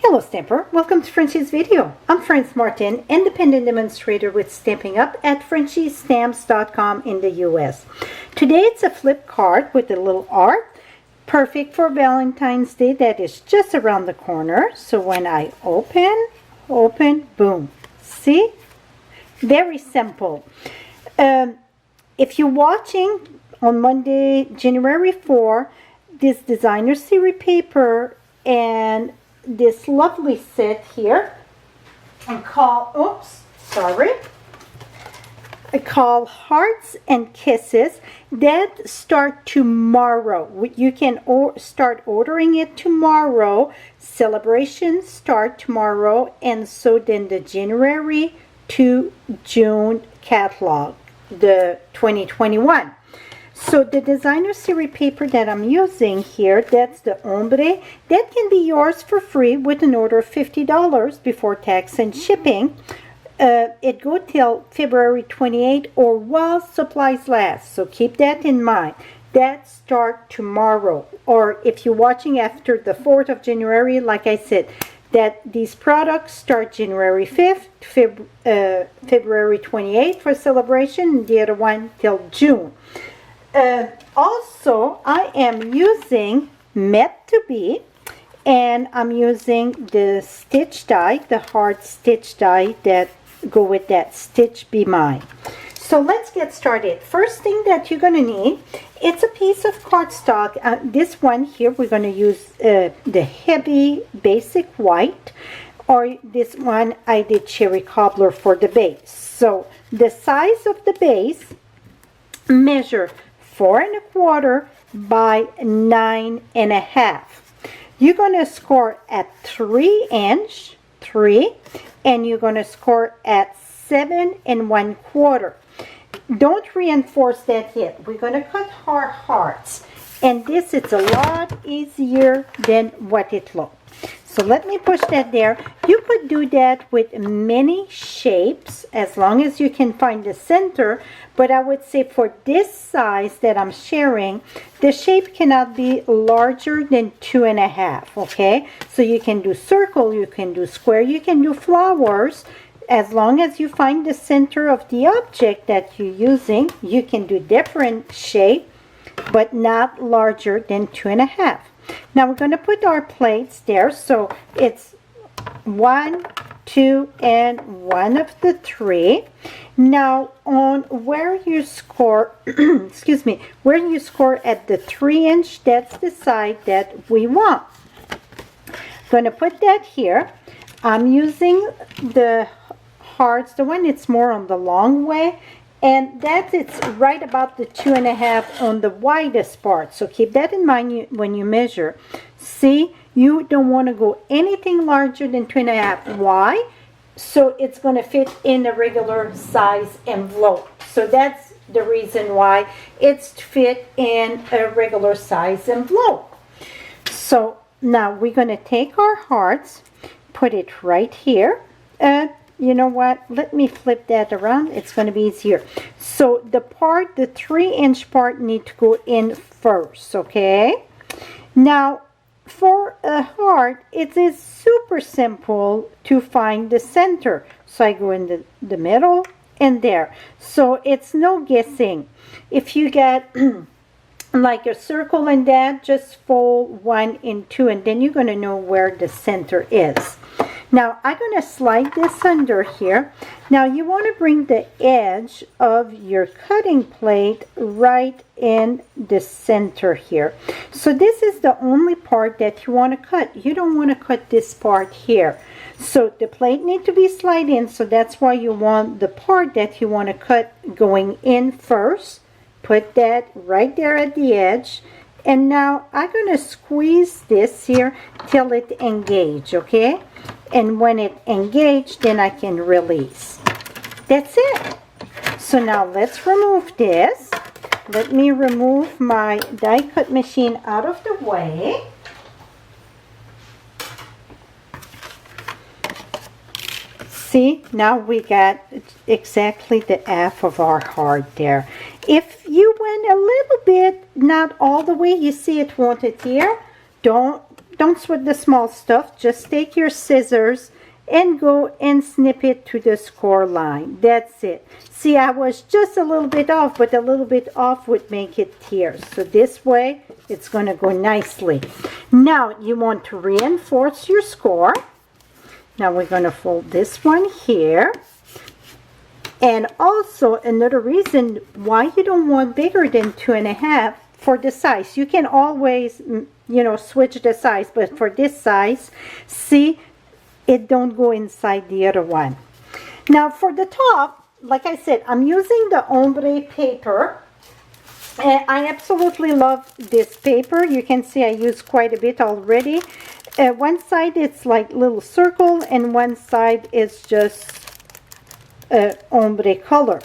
Hello Stamper, welcome to Frenchie's video. I'm Frances Martin, independent demonstrator with Stamping Up at frenchiestamps.com in the US. Today it's a flip card with a little art, perfect for Valentine's Day that is just around the corner. So when I open, boom. See? Very simple. If you're watching on Monday, January 4, this designer series paper and this lovely set here I call Hearts and Kisses that start tomorrow. You can start ordering it tomorrow. Celebrations start tomorrow, and so then the January to June catalog, the 2021. So the designer series paper that I'm using here, that's the ombre. That can be yours for free with an order of $50 before tax and shipping. It goes till February 28 or while supplies last. So keep that in mind. That start tomorrow. Or if you're watching after the 4th of January, like I said, that these products start January 5th, February 28th for celebration, and the other one till June. Also, I am using Meant to Be, and I'm using the stitch die, the hard stitch die that go with that Stitch Be Mine. So let's get started. First thing that you're going to need, it's a piece of cardstock. This one here, we're going to use the heavy basic white, or this one I did cherry cobbler for the base. So the size of the base, measure 4 1/4 by 9 1/2. You're going to score at 3 inch, and you're going to score at 7 1/4. Don't reinforce that yet. We're going to cut our hearts, and this is a lot easier than what it looked. So let me push that there. You could do that with many shapes as long as you can find the center, but I would say for this size that I'm sharing, the shape cannot be larger than 2 1/2, okay? So you can do circle, you can do square, you can do flowers. As long as you find the center of the object that you're using, you can do different shape, but not larger than 2 1/2. Now we're going to put our plates there. So it's 1, 2, and 1 of the 3. Now on where you score, excuse me, where you score at the 3 inch, that's the side that we want. Going to put that here. I'm using the hearts, the one it's more on the long way, and that it's right about the 2 1/2 on the widest part. So keep that in mind when you measure. See, you don't want to go anything larger than 2 1/2. Why? So it's going to fit in a regular size envelope. So that's the reason why it's fit in a regular size envelope. So now we're going to take our hearts, put it right here. You know what, let me flip that around, it's going to be easier. So the 3 inch part need to go in first, okay? Now for a heart, it is super simple to find the center. So I go in the middle and there. So it's no guessing. If you get like a circle in that, just fold 1 in 2, and then you're going to know where the center is. Now I'm going to slide this under here. Now you want to bring the edge of your cutting plate right in the center here. So this is the only part that you want to cut. You don't want to cut this part here. So the plate needs to be slid in, so that's why you want the part that you want to cut going in first. Put that right there at the edge. And now I'm going to squeeze this here till it engages, okay? And when it engages, then I can release. That's it. So now let's remove this. Let me remove my die cut machine out of the way. See, now we got exactly the half of our heart there. If you went a little bit, not all the way, you see it wanted here, don't don't sweat the small stuff. Just take your scissors and go and snip it to the score line. That's it. See, I was just a little bit off, but a little bit off would make it here. So this way, it's going to go nicely. Now, you want to reinforce your score. Now, we're going to fold this one here. And also, another reason why you don't want bigger than 2.5 for the size. You can always, you know, switch the size, but for this size, see, it don't go inside the other one. Now for the top, like I said, I'm using the ombre paper, and I absolutely love this paper. You can see I use quite a bit already. One side it's like little circle, and one side is just ombre color.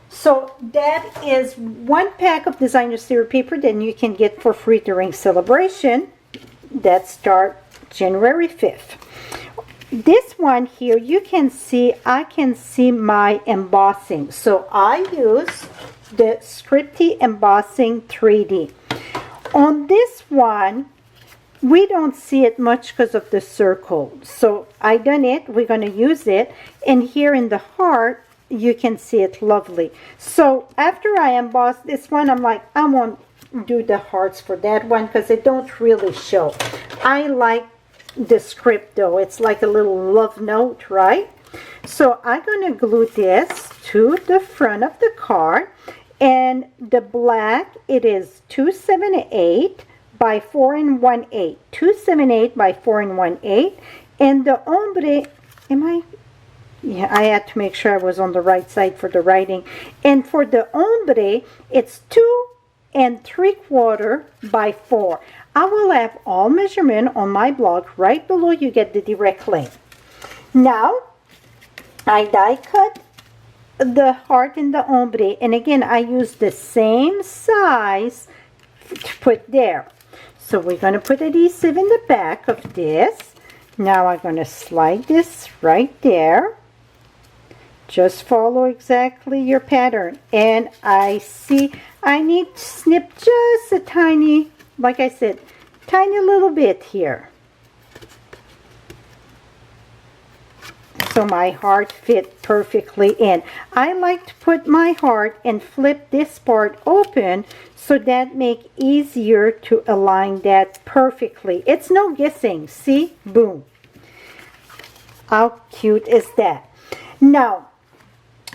So that is 1 pack of designer series paper that you can get for free during celebration that start January 5th. This one here, you can see, I can see my embossing. So I use the Scripty Embossing 3D. On this one, we don't see it much because of the circle. So I done it, we're going to use it. And here in the heart, you can see it lovely. So after I emboss this one, I'm like, I won't do the hearts for that one because it don't really show. I like the script though. It's like a little love note, right? So I'm going to glue this to the front of the card, and the black, it is 278 by 4 1/8, 278 by 4 1/8, and the ombre, yeah, I had to make sure I was on the right side for the writing. And for the ombre, it's 2 3/4 by 4. I will have all measurement on my blog. Right below you get the direct link. Now, I die cut the heart and the ombre. And again, I use the same size to put there. So we're going to put adhesive in the back of this. Now I'm going to slide this right there. Just follow exactly your pattern. And I see I need to snip just a tiny, like I said, tiny little bit here. So my heart fit perfectly in. I like to put my heart and flip this part open so that make easier to align that perfectly. It's no guessing. See? Boom. How cute is that? Now,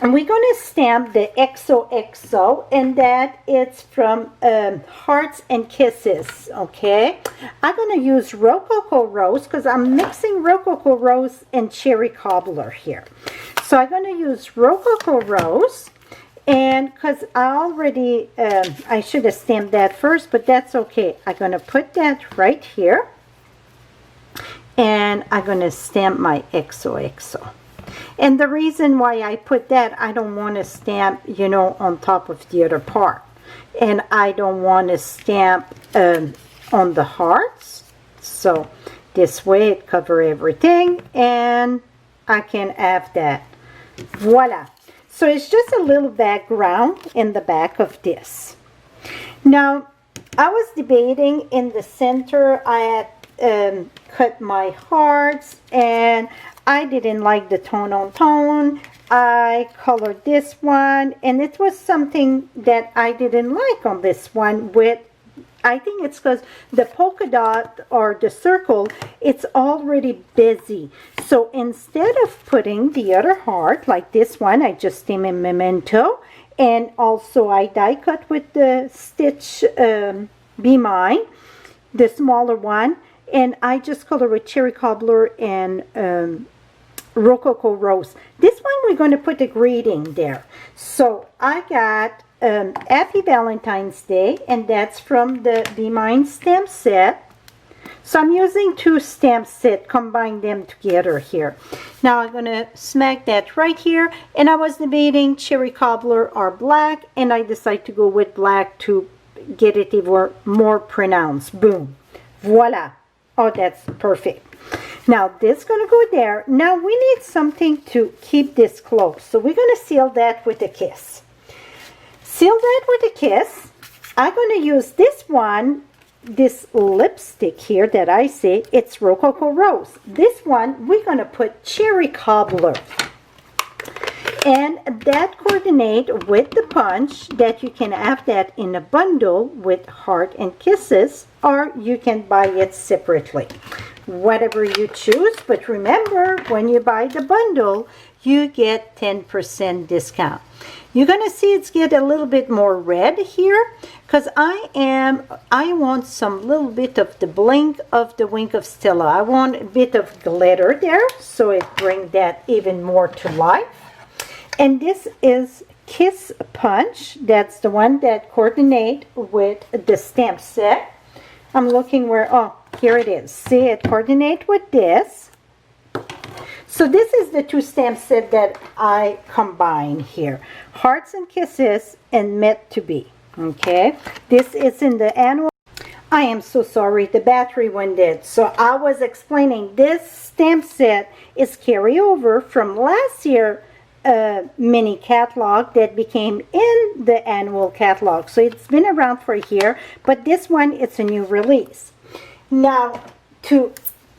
and we're going to stamp the XOXO, and that it's from Hearts and Kisses, okay? I'm going to use Rococo Rose because I'm mixing Rococo Rose and Cherry Cobbler here. So I'm going to use Rococo Rose, and because I already, I should have stamped that first, but that's okay. I'm going to put that right here, and I'm going to stamp my XOXO. And the reason why I put that, I don't want to stamp, you know, on top of the other part. And I don't want to stamp on the hearts. So this way it covers everything, and I can have that. Voila. So it's just a little background in the back of this. Now, I was debating in the center. I had cut my hearts, and I didn't like the tone on tone. I colored this one, and it was something that I didn't like on this one with, I think it's because the polka dot or the circle, it's already busy. So instead of putting the other heart like this one, I just stamp in Memento, and also I die cut with the Stitch Be Mine, the smaller one, and I just color with Cherry Cobbler and Rococo Rose. This one we're going to put a greeting there. So I got Happy Valentine's Day, and that's from the Be Mine stamp set. So I'm using 2 stamp sets, combine them together here. Now I'm going to smack that right here, and I was debating Cherry Cobbler or black, and I decided to go with black to get it even more pronounced. Boom. Voila. Oh, that's perfect. Now this is going to go there. Now we need something to keep this closed. So we're going to seal that with a kiss. Seal that with a kiss. I'm going to use this one this lipstick here that I say, it's Rococo Rose. This one, we're going to put Cherry Cobbler. And that coordinate with the punch, that you can have that in a bundle with Heart and Kisses, or you can buy it separately. Whatever you choose, but remember, when you buy the bundle, you get 10% discount. You're going to see it's get a little bit more red here, because I want some little bit of the blink of the Wink of Stella. I want a bit of glitter there, so it brings that even more to life. And this is Kiss Punch. That's the one that coordinate with the stamp set. I'm looking where, oh, here it is. See, it coordinate with this. So this is the two stamp set that I combine here. Hearts and Kisses and Meant to Be. Okay. This is in the annual. I am so sorry, the battery went dead. So I was explaining this stamp set is carryover from last year mini catalog that became in the annual catalog. So it's been around for a year, but this one, it's a new release. Now, to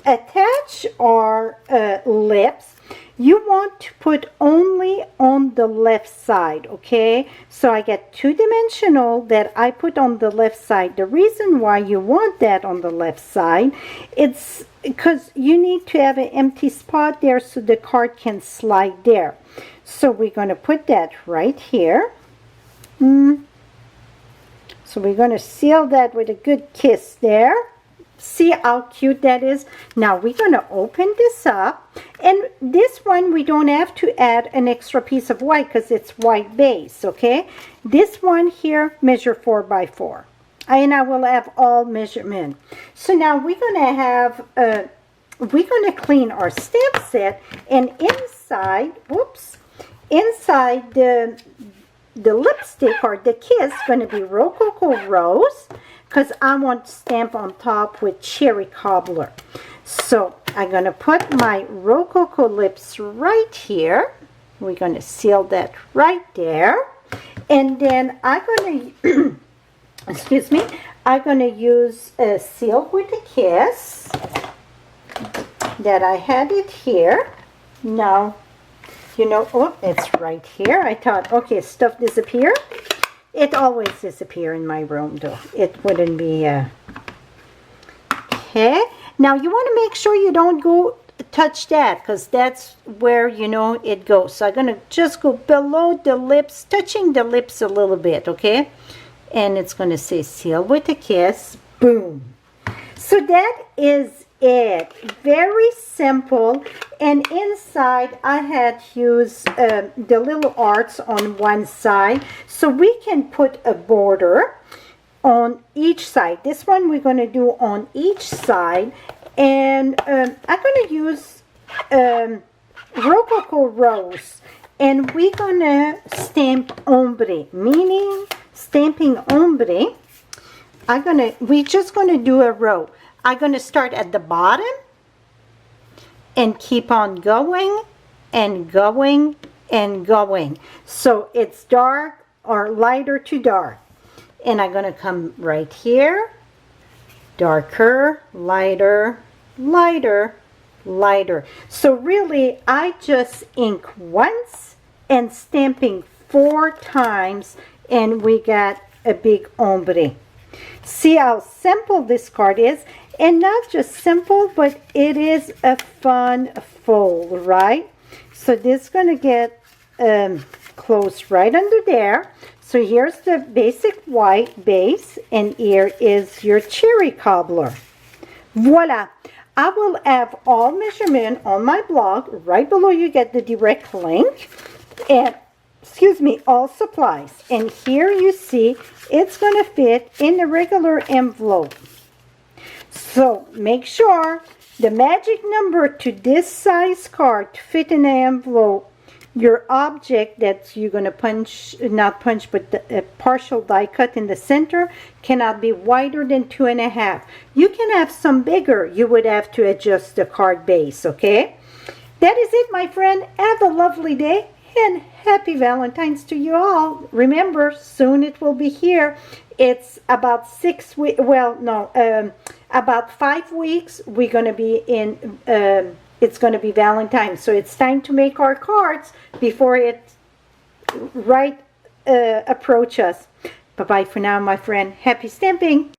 attach our lips, you want to put only on the left side, okay? So I get two-dimensional that I put on the left side. The reason why you want that on the left side, it's because you need to have an empty spot there so the card can slide there. So we're going to put that right here. So we're going to seal that with a good kiss there. See how cute that is? Now we're going to open this up, and this one we don't have to add an extra piece of white because it's white base, okay? This one here measure 4 by 4, and I will have all measurement. So now we're going to have we're going to clean our stamp set, and inside, whoops, inside the lipstick or the kiss going to be Rococo Rose, because I want stamp on top with Cherry Cobbler. So I'm going to put my Rococo lips right here. We're going to seal that right there. And then I'm going to, excuse me, I'm going to use a Seal with a Kiss that I had it here. Now, you know, oh, it's right here. I thought, okay, stuff disappear. It always disappears in my room, though. It wouldn't be, okay. Now, you want to make sure you don't go touch that, because that's where, you know, it goes. So I'm going to just go below the lips, touching the lips a little bit, okay? And it's going to say Seal with a Kiss. Boom. So that is it. Very simple. And inside I had used the little arts on one side, so we can put a border on each side. This one we're going to do on each side, and I'm going to use Rococo Rose, and we're going to stamp ombre, meaning stamping ombre. We're just going to do a row. I'm going to start at the bottom and keep on going and going and going. So it's dark or lighter to dark. And I'm going to come right here. Darker, lighter, lighter, lighter. So really, I just ink once and stamping 4 times, and we got a big ombre. See how simple this card is, and not just simple, but it is a fun fold, right? So this is going to get closed right under there. So here's the basic white base, and here is your Cherry Cobbler. Voila! I will have all measurement on my blog. Right below you get the direct link, and excuse me, all supplies. And here you see it's going to fit in the regular envelope. So make sure the magic number to this size card to fit in the envelope, your object that you're going to punch, not punch, but the partial die cut in the center cannot be wider than 2.5. You can have some bigger. You would have to adjust the card base, okay? That is it, my friend. Have a lovely day. And happy Valentine's to you all. Remember, soon it will be here. It's about 6 weeks, well, no, about 5 weeks. We're going to be in, it's going to be Valentine's. So it's time to make our cards before it approach us. Bye-bye for now, my friend. Happy stamping.